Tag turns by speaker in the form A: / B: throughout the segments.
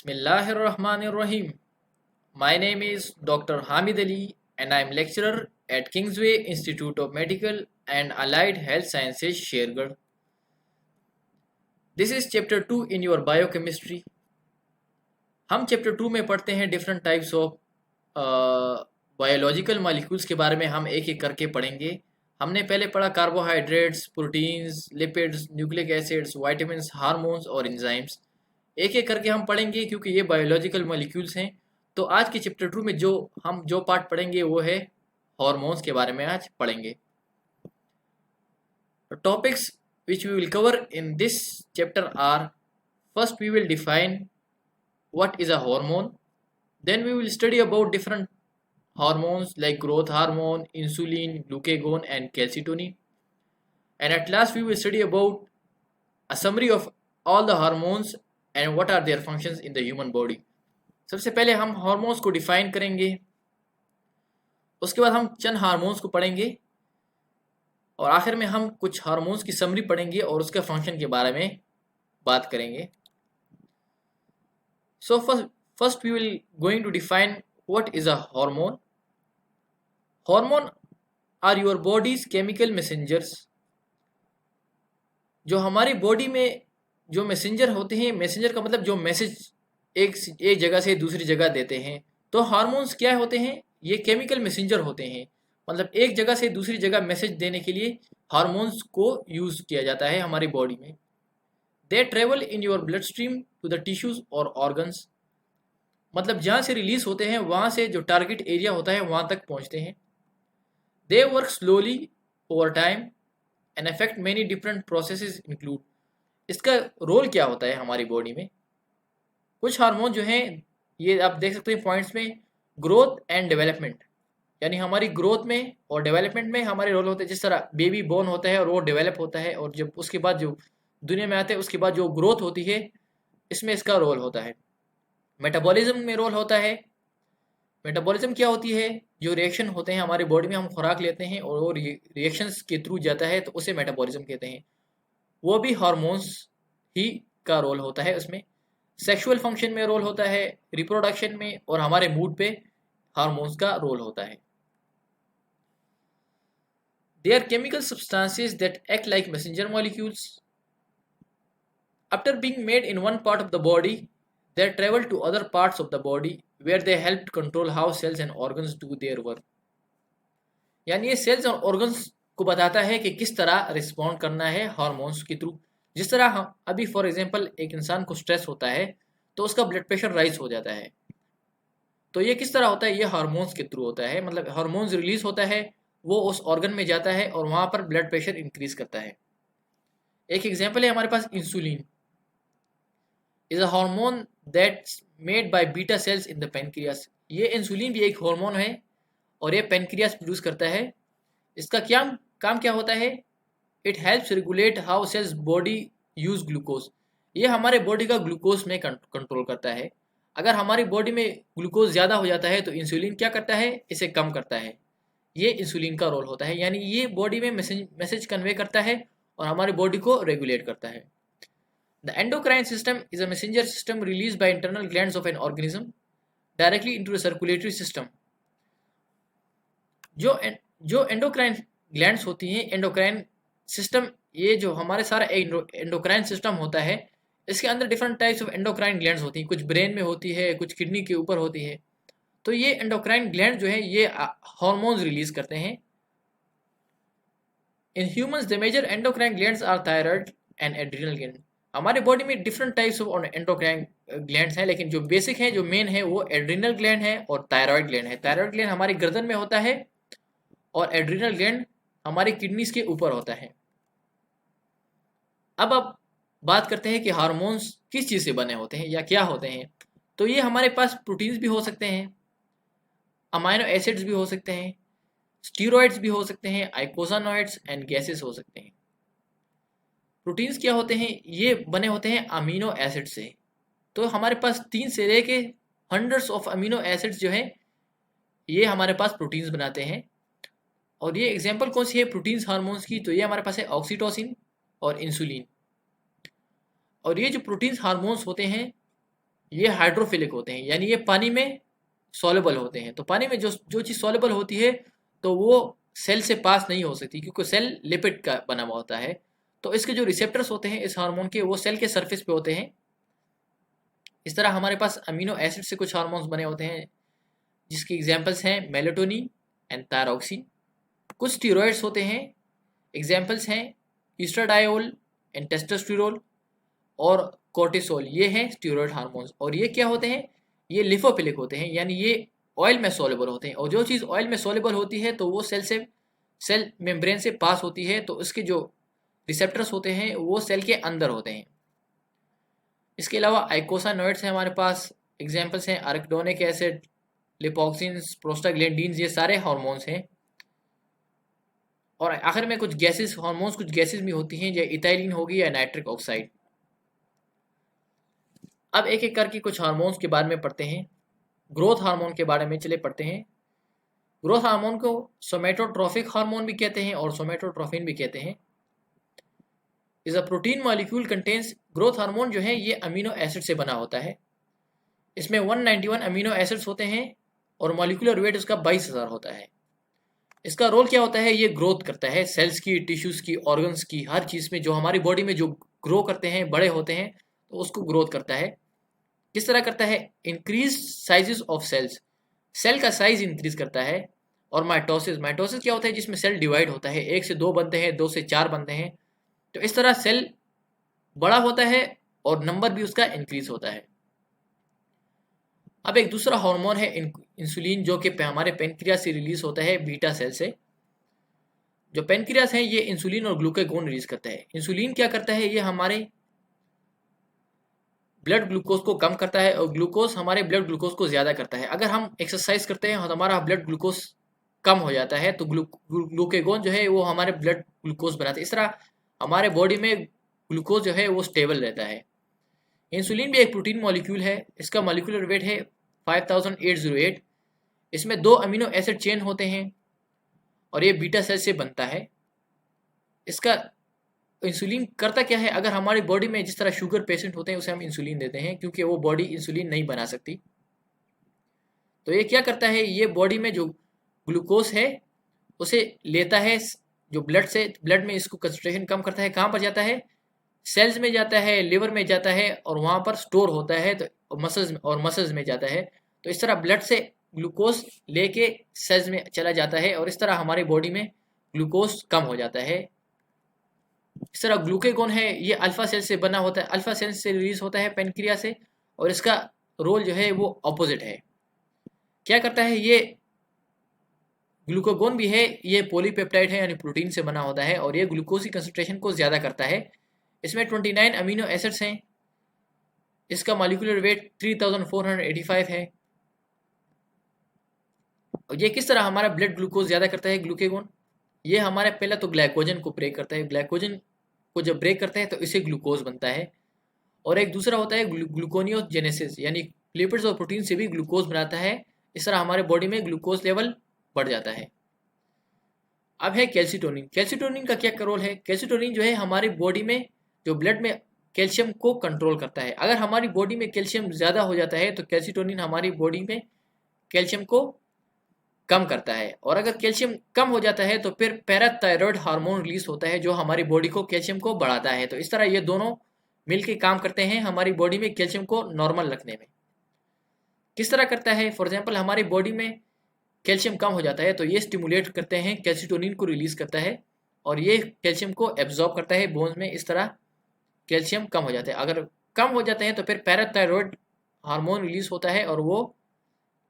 A: Bismillahirrahmanirrahim. My name is Dr. Hamid Ali and I am lecturer at Kingsway Institute of Medical and Allied Health Sciences, Shergarh. This is chapter 2 in your biochemistry. हम chapter 2 में पढ़ते हैं different types of biological molecules के बारे में हम एक एक करके पढ़ेंगे। हमने पहले पढ़ा carbohydrates, proteins, lipids, nucleic acids, vitamins, hormones और एंजाइम्स। एक एक करके हम पढ़ेंगे क्योंकि ये बायोलॉजिकल मॉलिक्यूल्स हैं। तो आज के चैप्टर 2 में जो पार्ट पढ़ेंगे वो है हार्मोन्स के बारे में आज पढ़ेंगे। Topics which we will cover in this chapter are: first we will define what is a hormone, then we will study about different hormones like growth hormone, insulin, glucagon and calcitonin, and at last we will study about a summary of all the hormones and what are their functions in the human body. सबसे पहले हम hormones को define करेंगे, उसके बाद हम चंद hormones को पढ़ेंगे और आखिर में हम कुछ हार्मोन्स की समरी पढ़ेंगे और उसके फंक्शन के बारे में बात करेंगे। So first we will going to define what is a hormone. Hormone are your body's chemical messengers. जो हमारी बॉडी में जो मैसेंजर होते हैं, मैसेंजर का मतलब जो मैसेज एक जगह से दूसरी जगह देते हैं, तो हार्मोन्स क्या होते हैं? ये केमिकल मैसेंजर होते हैं। मतलब एक जगह से दूसरी जगह मैसेज देने के लिए हार्मोन्स को यूज किया जाता है हमारी बॉडी में। They travel in your blood stream to the tissues और ऑर्गन्स। मतलब जहाँ से रिलीज होते हैं वहाँ से जो टारगेट एरिया होता है वहाँ तक पहुँचते हैं। They work slowly over time and affect many different processes include. इसका रोल क्या होता है हमारी बॉडी में? कुछ हार्मोन जो हैं ये आप देख सकते हैं पॉइंट्स में, ग्रोथ एंड डेवलपमेंट, यानी हमारी ग्रोथ में और डेवलपमेंट में हमारे रोल होते हैं। जिस तरह बेबी बोर्न होता है और वो डेवलप होता है और जब उसके बाद जो दुनिया में आते हैं उसके बाद जो ग्रोथ होती है इसमें इसका रोल होता है। मेटाबॉलिज्म में रोल होता है। मेटाबॉलिज्म क्या होती है? जो रिएक्शन होते हैं हमारी बॉडी में, हम खुराक लेते हैं और वो रिएक्शंस के थ्रू जाता है तो उसे मेटाबॉलिज्म कहते हैं। वो भी हार्मोन्स ही का रोल होता है उसमें। सेक्सुअल फंक्शन में रोल होता है, रिप्रोडक्शन में और हमारे मूड पे हार्मोन्स का रोल होता है। They are chemical substances that act like messenger molecules. After being made in one part of the body, they travel to other parts of the body where they help to control how cells and organs do their work. यानी ये sales और organs को बताता है कि किस तरह respond करना है हार्मोन्स के थ्रू। जिस तरह हम अभी फॉर एग्जांपल एक इंसान को स्ट्रेस होता है तो उसका ब्लड प्रेशर राइज हो जाता है, तो ये किस तरह होता है? ये हार्मोन्स के थ्रू होता है। मतलब हार्मोन्स रिलीज होता है, वो उस ऑर्गन में जाता है और वहाँ पर ब्लड प्रेशर इंक्रीज करता है। एक एग्जांपल है हमारे पास insulin is a hormone that's made by beta cells in the pancreas. ये इंसुलिन भी एक हार्मोन है और ये पेनक्रियास प्रोड्यूस करता है। इसका क्या काम क्या होता है? It helps regulate how sales body use glucose. ये हमारे बॉडी का ग्लूकोज में कंट्रोल करता है। अगर हमारी बॉडी में ग्लूकोज ज़्यादा हो जाता है तो इंसुलिन क्या करता है? इसे कम करता है। ये इंसुलिन का रोल होता है, यानी ये बॉडी में मैसेज कन्वे करता है और हमारी बॉडी को रेगुलेट करता है। The endocrine system is a messenger system release by internal glands of an organism directly into the circulatory system. जो एंडोक्राइन ग्लैंड्स होती हैं, एंडोक्राइन सिस्टम, ये जो हमारे सारा एंडोक्राइन सिस्टम होता है इसके अंदर different types of endocrine glands होती हैं। कुछ ब्रेन में होती है, कुछ किडनी के ऊपर होती है। तो ये एंडोक्राइन ग्लैंड जो है ये हार्मोन्स रिलीज करते हैं। In humans the major endocrine glands are thyroid and adrenal gland. हमारे बॉडी में different types of endocrine glands हैं, लेकिन जो बेसिक है, जो मेन है, वो एड्रिनल ग्लैंड है और थायराइड ग्लैंड है। थायराइड ग्लैंड हमारी गर्दन में होता है और एड्रिनल ग्लैंड हमारी किडनीज के ऊपर होता है। अब बात करते हैं कि हार्मोन्स किस चीज़ से बने होते हैं या क्या होते हैं। तो ये हमारे पास प्रोटीन्स भी हो सकते हैं, अमाइनो एसिड्स भी हो सकते हैं, स्टीरॉइड्स भी हो सकते हैं, आइकोसानोइड्स एंड गैसेस हो सकते हैं। प्रोटीन्स क्या होते हैं? ये बने होते हैं अमीनो एसिड से। तो हमारे पास 3 से लेके हंड्रेड्स ऑफ अमीनो एसिड्स जो हैं ये हमारे पास प्रोटीन्स बनाते हैं। और ये एग्जांपल कौन सी है प्रोटीन्स हार्मोन्स की? तो ये हमारे पास है ऑक्सीटोसिन और इंसुलिन। और ये जो प्रोटीन्स हार्मोन्स होते हैं ये हाइड्रोफिलिक होते हैं, यानी ये पानी में सॉल्युबल होते हैं। तो पानी में जो जो चीज़ सॉल्युबल होती है तो वो सेल से पास नहीं हो सकती, क्योंकि सेल लिपिड का बना हुआ होता है। तो इसके जो रिसेप्टर्स होते हैं इस हार्मोन के, वो सेल के सरफेस पे होते हैं। इस तरह हमारे पास अमीनो एसिड से कुछ हार्मोन्स बने होते हैं, जिसकी एग्जांपल्स हैं मेलेटोनिन एंड थायरॉक्सिन। कुछ स्टीरॉयड्स होते हैं, एग्जांपल्स हैं ईस्ट्राडायोल एंड टेस्टोस्टेरोल और कोर्टिसोल। ये हैं स्टीरॉयड हार्मोन्स। और ये क्या होते हैं, ये लिफोफिलिक होते हैं, यानी ये ऑयल में सोलेबल होते हैं। और जो चीज़ ऑयल में सोलेबल होती है तो वो सेल मेम्ब्रेन से पास होती है, तो इसके जो रिसेप्टर्स होते हैं वो सेल के अंदर होते हैं। इसके अलावा आइकोसानोइड्स हैं हमारे पास, एग्जांपल्स हैं अरेकिडोनिक एसिड, लिपोक्सिन्स, प्रोस्टाग्लैंडिन्स, ये सारे हार्मोन्स हैं। और आखिर में कुछ गैसेस हार्मोन्स, कुछ गैसेस भी होती हैं, जैसे इथाइलिन होगी या नाइट्रिक ऑक्साइड। अब एक एक करके कुछ हार्मोन्स के बारे में पढ़ते हैं। ग्रोथ हार्मोन के बारे में चले पढ़ते हैं। ग्रोथ हार्मोन को सोमेटोट्रोफिक हार्मोन भी कहते हैं और सोमेटोट्रोफिन भी कहते हैं। Is a protein molecule contains, growth hormone जो है ये अमीनो एसिड से बना होता है। इसमें 191 अमीनो एसिड्स होते हैं और मॉलिक्यूलर वेट उसका 22,000 होता है। इसका रोल क्या होता है, ये ग्रोथ करता है सेल्स की, टिश्यूज की, ऑर्गन्स की, हर चीज़ में जो हमारी बॉडी में जो ग्रो करते हैं, बड़े होते हैं, तो उसको ग्रोथ करता है। किस तरह करता है, increase sizes of cells, cell का साइज इंक्रीज करता है। और माइटोसिस, माइटोसिस क्या होता है, जिसमें सेल डिवाइड होता है, 1 से 2 बनते हैं, 2 से 4 बनते हैं। तो इस तरह सेल बड़ा होता है और नंबर भी उसका इंक्रीज होता है। अब एक दूसरा हार्मोन है इंसुलिन, जो कि हमारे पेनक्रियास से रिलीज होता है, बीटा सेल से। जो पेनक्रियास है ये इंसुलिन और ग्लूकागोन रिलीज करता है। इंसुलिन क्या करता है, ये हमारे ब्लड ग्लूकोज को कम करता है और ग्लूकोज हमारे ब्लड ग्लूकोज को ज़्यादा करता है। अगर हम एक्सरसाइज करते हैं और हमारा ब्लड ग्लूकोज कम हो जाता है तो ग्लूकागोन जो है वो हमारे ब्लड ग्लूकोज बनाता है। इस तरह हमारे बॉडी में ग्लूकोज जो है वो स्टेबल रहता है। इंसुलिन भी एक प्रोटीन मॉलिक्यूल है, इसका मॉलिक्यूलर वेट है 5808। इसमें 2 अमीनो एसिड चेन होते हैं और ये बीटा सेल से बनता है। इसका इंसुलिन करता क्या है, अगर हमारी बॉडी में जिस तरह शुगर पेशेंट होते हैं उसे हम इंसुलिन देते हैं, क्योंकि वो बॉडी इंसुलिन नहीं बना सकती। तो ये क्या करता है, ये बॉडी में जो ग्लूकोज है उसे लेता है, जो ब्लड में इसको कंसंट्रेशन कम करता है। कहाँ पर जाता है, सेल्स में जाता है, लिवर में जाता है और वहाँ पर स्टोर होता है, तो मसल्स में जाता है। तो इस तरह ब्लड से ग्लूकोज लेके सेल्स में चला जाता है और इस तरह हमारी बॉडी में ग्लूकोज कम हो जाता है। इस तरह ग्लूकागोन है ये अल्फा सेल से बना होता है, अल्फा सेल से रिलीज होता है पेनक्रिया से, और इसका रोल जो है वो ऑपोजिट है। क्या करता है, ये ग्लूकागोन भी है, ये पॉलीपेप्टाइड है यानी प्रोटीन से बना होता है और ये ग्लूकोज की कंसंट्रेशन को ज़्यादा करता है। इसमें 29 अमीनो एसिड्स हैं, इसका मॉलिक्यूलर वेट 3485 है। और ये किस तरह हमारा ब्लड ग्लूकोज ज़्यादा करता है ग्लूकागोन, ये हमारा पहला तो ग्लाइकोजन को ब्रेक करता है, ग्लाइकोजन को जब ब्रेक करता है तो इससे ग्लूकोज बनता है। और एक दूसरा होता है ग्लूकोनियोजेनेसिस, यानी लिपिड्स और प्रोटीन से भी ग्लूकोज बनाता है। इस तरह हमारे बॉडी में ग्लूकोज लेवल बढ़ जाता है। अब है कैल्सिटोनिन। कैल्सिटोनिन का क्या रोल है, कैल्सिटोनिन जो है हमारी बॉडी में जो ब्लड में कैल्शियम को कंट्रोल करता है। अगर हमारी बॉडी में कैल्शियम ज़्यादा हो जाता है तो कैल्सिटोनिन हमारी बॉडी में कैल्शियम को कम करता है, और अगर कैल्शियम कम हो जाता है तो फिर पैराथायरॉयड हार्मोन रिलीज होता है जो हमारी बॉडी को कैल्शियम को बढ़ाता है। तो इस तरह ये दोनों मिलकर काम करते हैं हमारी बॉडी में कैल्शियम को नॉर्मल रखने में। किस तरह करता है, फॉर एग्जांपल हमारी बॉडी में कैल्शियम कम हो जाता है तो ये स्टिमुलेट करते हैं, कैल्सिटोनिन को रिलीज करता है और ये कैल्शियम को एब्जॉर्ब करता है बोन्स में। इस तरह कैल्शियम कम हो जाता है। अगर कम हो जाते हैं तो फिर पैराथायरॉयड हार्मोन रिलीज होता है और वो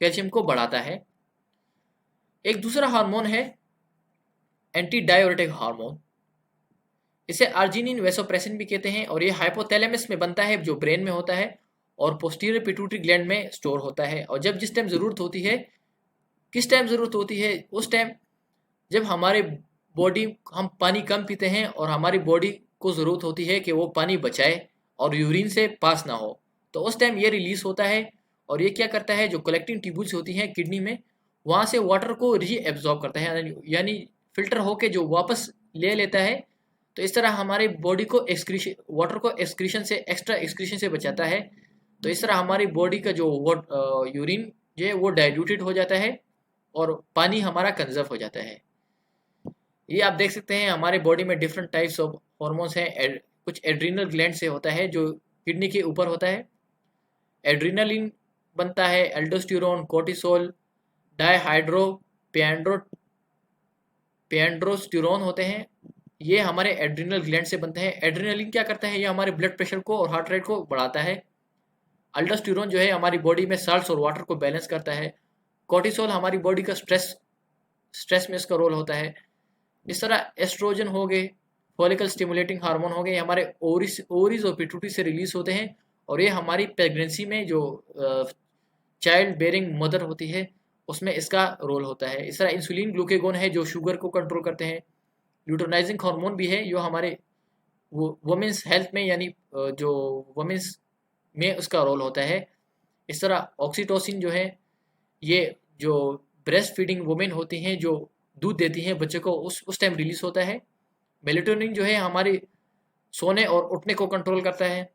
A: कैल्शियम को बढ़ाता है। एक दूसरा हार्मोन है एंटी डाययूरेटिक हार्मोन, इसे अर्जिनिन वैसोप्रेसिन भी कहते हैं और ये हाइपोथैलेमस में बनता है जो ब्रेन में होता है और पोस्टीरियर पिट्यूटरी ग्लैंड में स्टोर होता है। और जब जिस टाइम ज़रूरत होती है, किस टाइम ज़रूरत होती है, उस टाइम जब हमारे बॉडी हम पानी कम पीते हैं और हमारी बॉडी को ज़रूरत होती है कि वो पानी बचाए और यूरिन से पास ना हो, तो उस टाइम ये रिलीज़ होता है। और ये क्या करता है, जो कलेक्टिंग ट्यूब्यूल्स होती हैं किडनी में, वहाँ से वाटर को री एब्जॉर्ब करता है, यानी फिल्टर होके जो वापस ले लेता है। तो इस तरह हमारे बॉडी को एक्सक्रीशन, वाटर को एक्सक्रीशन से, एक्स्ट्रा एक्सक्रीशन से बचाता है। तो इस तरह हमारी बॉडी का जो यूरिन जो है वो डाइल्यूटेड हो जाता है और पानी हमारा कंजर्व हो जाता है। ये आप देख सकते हैं हमारे बॉडी में डिफरेंट टाइप्स ऑफ हॉर्मोन्स हैं। कुछ एड्रीनल ग्लैंड से होता है जो किडनी के ऊपर होता है। एड्रीनलिन बनता है, एल्डोस्टेरोन, कोर्टिसोल, डायहाइड्रो पेंड्रोस्टेरोन होते हैं। ये हमारे एड्रीनल ग्लैंड से बनते हैं। एड्रीनलिन क्या करता है, ये हमारे ब्लड प्रेशर को और हार्ट रेट को बढ़ाता है। अल्डोस्टेरोन जो है हमारी बॉडी में साल्ट्स और वाटर को बैलेंस करता है। कोर्टिसोल हमारी बॉडी का स्ट्रेस में इसका रोल होता है। इस तरह एस्ट्रोजन हो गए, फॉलिकल स्टिमुलेटिंग हार्मोन हो गए, हमारे ओवरीज और पिट्यूटरी से रिलीज होते हैं और ये हमारी प्रेगनेंसी में जो चाइल्ड बेरिंग मदर होती है उसमें इसका रोल होता है। इस तरह इंसुलिन ग्लूकेगोन है जो शुगर को कंट्रोल करते हैं। ल्यूटेनाइजिंग हार्मोन भी है जो हमारे वुमेन्स हेल्थ में यानी जो वुमेन्स में उसका रोल होता है। इस तरह ऑक्सीटोसिन जो है ये जो ब्रेस्ट फीडिंग वुमेन होती हैं जो दूध देती हैं बच्चे को उस टाइम रिलीज होता है। मेलेटोनिन जो है हमारे सोने और उठने को कंट्रोल करता है।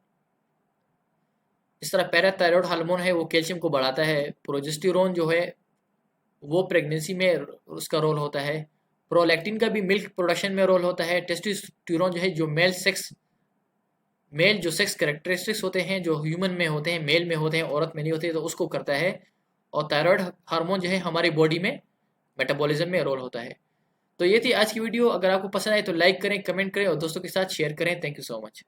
A: इस तरह पैराथायरॉयड हार्मोन है वो कैल्शियम को बढ़ाता है। प्रोजेस्टेरोन जो है वो प्रेगनेंसी में उसका रोल होता है। प्रोलैक्टिन का भी मिल्क प्रोडक्शन में रोल होता है। टेस्टोस्टेरोन जो है जो मेल जो सेक्स कैरेक्टरिस्टिक्स होते हैं जो ह्यूमन में होते हैं, मेल में होते हैं, औरत में नहीं होते, तो उसको करता है। और थायराइड हार्मोन जो है हमारी बॉडी में मेटाबॉलिज्म में रोल होता है। तो ये थी आज की वीडियो। अगर आपको पसंद आए तो लाइक करें, कमेंट करें और दोस्तों के साथ शेयर करें। Thank you so much.